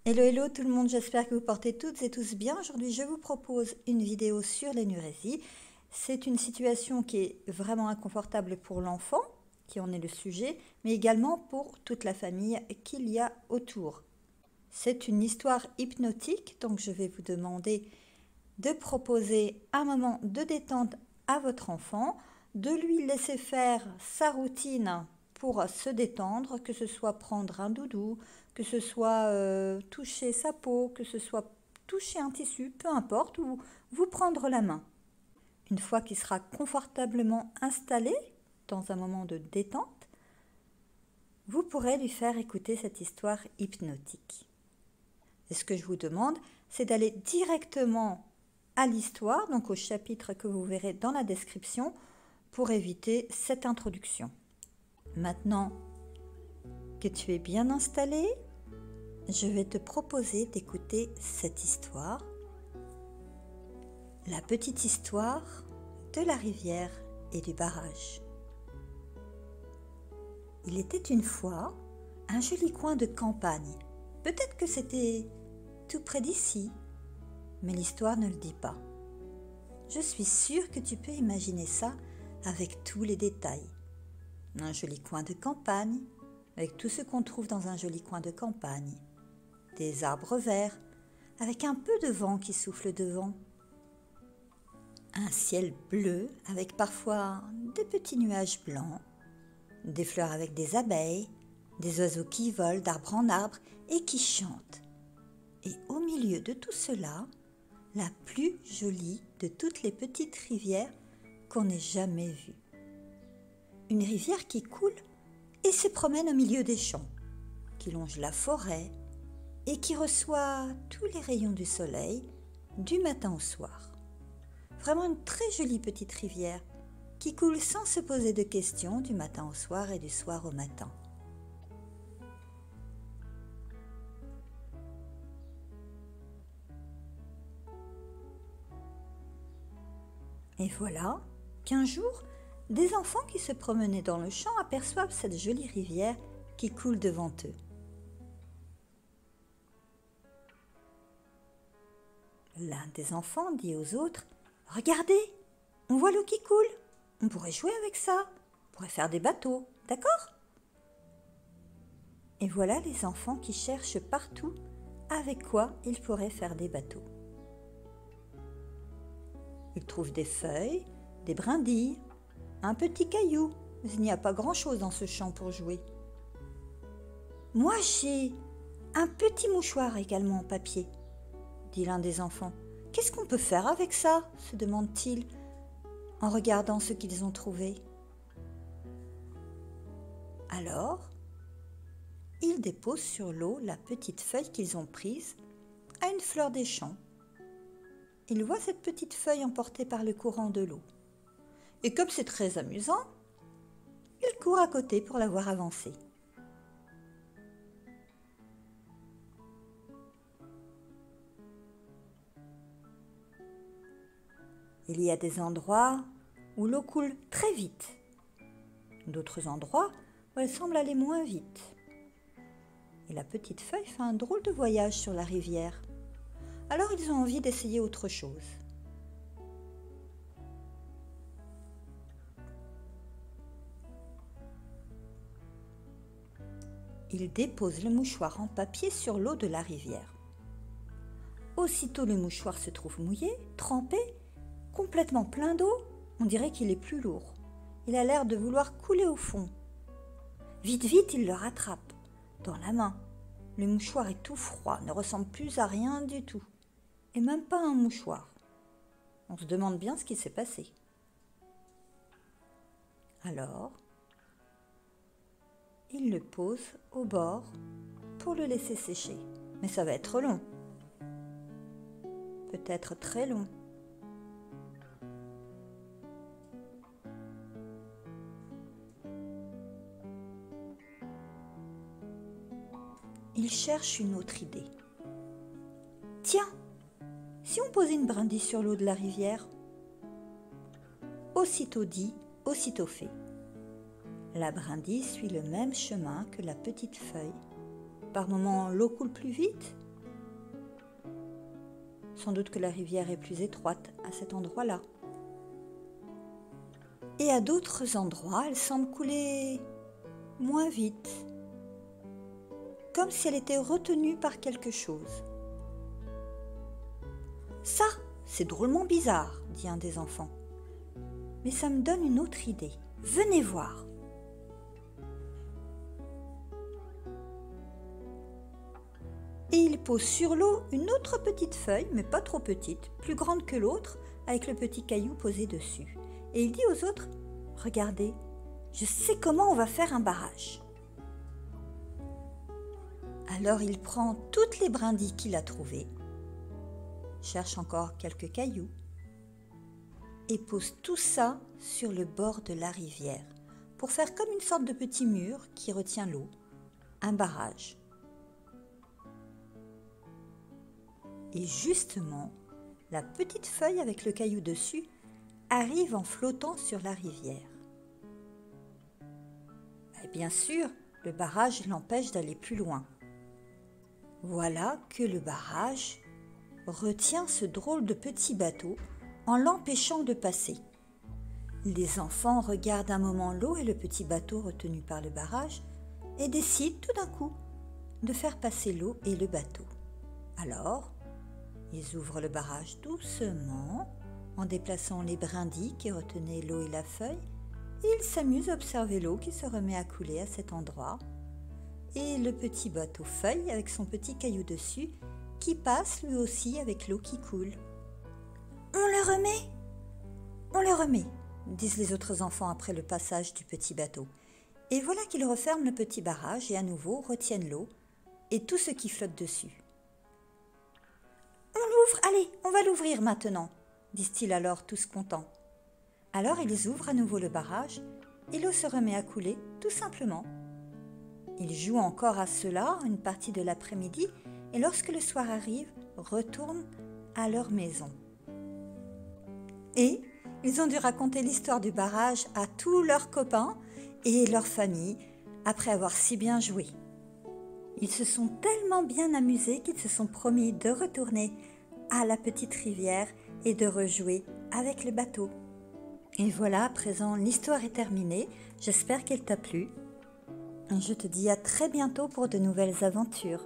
Hello hello tout le monde, j'espère que vous portez toutes et tous bien. Aujourd'hui je vous propose une vidéo sur l'énurésie. C'est une situation qui est vraiment inconfortable pour l'enfant, qui en est le sujet, mais également pour toute la famille qu'il y a autour. C'est une histoire hypnotique, donc je vais vous demander de proposer un moment de détente à votre enfant, de lui laisser faire sa routine pour se détendre, que ce soit prendre un doudou, que ce soit toucher sa peau, que ce soit toucher un tissu, peu importe, ou vous prendre la main. Une fois qu'il sera confortablement installé dans un moment de détente, vous pourrez lui faire écouter cette histoire hypnotique. Et ce que je vous demande, c'est d'aller directement à l'histoire, donc au chapitre que vous verrez dans la description, pour éviter cette introduction. Maintenant que tu es bien installé, je vais te proposer d'écouter cette histoire, la petite histoire de la rivière et du barrage. Il était une fois un joli coin de campagne. Peut-être que c'était tout près d'ici, mais l'histoire ne le dit pas. Je suis sûre que tu peux imaginer ça avec tous les détails. Un joli coin de campagne, avec tout ce qu'on trouve dans un joli coin de campagne. Des arbres verts, avec un peu de vent qui souffle devant. Un ciel bleu, avec parfois des petits nuages blancs. Des fleurs avec des abeilles, des oiseaux qui volent d'arbre en arbre et qui chantent. Et au milieu de tout cela, la plus jolie de toutes les petites rivières qu'on ait jamais vues. Une rivière qui coule et se promène au milieu des champs, qui longe la forêt et qui reçoit tous les rayons du soleil du matin au soir. Vraiment une très jolie petite rivière qui coule sans se poser de questions du matin au soir et du soir au matin. Et voilà qu'un jour, des enfants qui se promenaient dans le champ aperçoivent cette jolie rivière qui coule devant eux. L'un des enfants dit aux autres : « Regardez, on voit l'eau qui coule, on pourrait jouer avec ça, on pourrait faire des bateaux, d'accord ?» Et voilà les enfants qui cherchent partout avec quoi ils pourraient faire des bateaux. Ils trouvent des feuilles, des brindilles, un petit caillou, mais il n'y a pas grand-chose dans ce champ pour jouer. « Moi j'ai un petit mouchoir également en papier, » dit l'un des enfants. « Qu'est-ce qu'on peut faire avec ça ?» se demande-t-il en regardant ce qu'ils ont trouvé. Alors, ils déposent sur l'eau la petite feuille qu'ils ont prise à une fleur des champs. Ils voient cette petite feuille emportée par le courant de l'eau. Et comme c'est très amusant, ils courent à côté pour la voir avancer. Il y a des endroits où l'eau coule très vite, d'autres endroits où elle semble aller moins vite. Et la petite feuille fait un drôle de voyage sur la rivière. Alors ils ont envie d'essayer autre chose. Ils déposent le mouchoir en papier sur l'eau de la rivière. Aussitôt le mouchoir se trouve mouillé, trempé, complètement plein d'eau, on dirait qu'il est plus lourd. Il a l'air de vouloir couler au fond. Vite, vite, il le rattrape dans la main. Le mouchoir est tout froid, ne ressemble plus à rien du tout. Et même pas un mouchoir. On se demande bien ce qui s'est passé. Alors, il le pose au bord pour le laisser sécher. Mais ça va être long. Peut-être très long. Il cherche une autre idée. Tiens, si on posait une brindille sur l'eau de la rivière ? Aussitôt dit, aussitôt fait. La brindille suit le même chemin que la petite feuille. Par moments, l'eau coule plus vite, Sans doute que la rivière est plus étroite à cet endroit-là. Et à d'autres endroits, elle semble couler moins vite, comme si elle était retenue par quelque chose. Ça, c'est drôlement bizarre, dit un des enfants. Mais ça me donne une autre idée. Venez voir. Et il pose sur l'eau une autre petite feuille, mais pas trop petite, plus grande que l'autre, avec le petit caillou posé dessus. Et il dit aux autres, « Regardez, je sais comment on va faire un barrage. » Alors il prend toutes les brindilles qu'il a trouvées, cherche encore quelques cailloux et pose tout ça sur le bord de la rivière pour faire comme une sorte de petit mur qui retient l'eau, un barrage. Et justement, la petite feuille avec le caillou dessus arrive en flottant sur la rivière. Et bien sûr, le barrage l'empêche d'aller plus loin. Voilà que le barrage retient ce drôle de petit bateau en l'empêchant de passer. Les enfants regardent un moment l'eau et le petit bateau retenu par le barrage et décident tout d'un coup de faire passer l'eau et le bateau. Alors, ils ouvrent le barrage doucement en déplaçant les brindilles qui retenaient l'eau et la feuille et ils s'amusent à observer l'eau qui se remet à couler à cet endroit et le petit bateau feuille avec son petit caillou dessus qui passe lui aussi avec l'eau qui coule. « On le remet ? On le remet !» disent les autres enfants après le passage du petit bateau. Et voilà qu'ils referment le petit barrage et à nouveau retiennent l'eau et tout ce qui flotte dessus. « On l'ouvre, allez, on va l'ouvrir maintenant !» disent-ils alors tous contents. Alors ils ouvrent à nouveau le barrage et l'eau se remet à couler tout simplement. Ils jouent encore à cela une partie de l'après-midi et lorsque le soir arrive, retournent à leur maison. Et ils ont dû raconter l'histoire du barrage à tous leurs copains et leur famille après avoir si bien joué. Ils se sont tellement bien amusés qu'ils se sont promis de retourner à la petite rivière et de rejouer avec le bateau. Et voilà, à présent, l'histoire est terminée. J'espère qu'elle t'a plu. Je te dis à très bientôt pour de nouvelles aventures.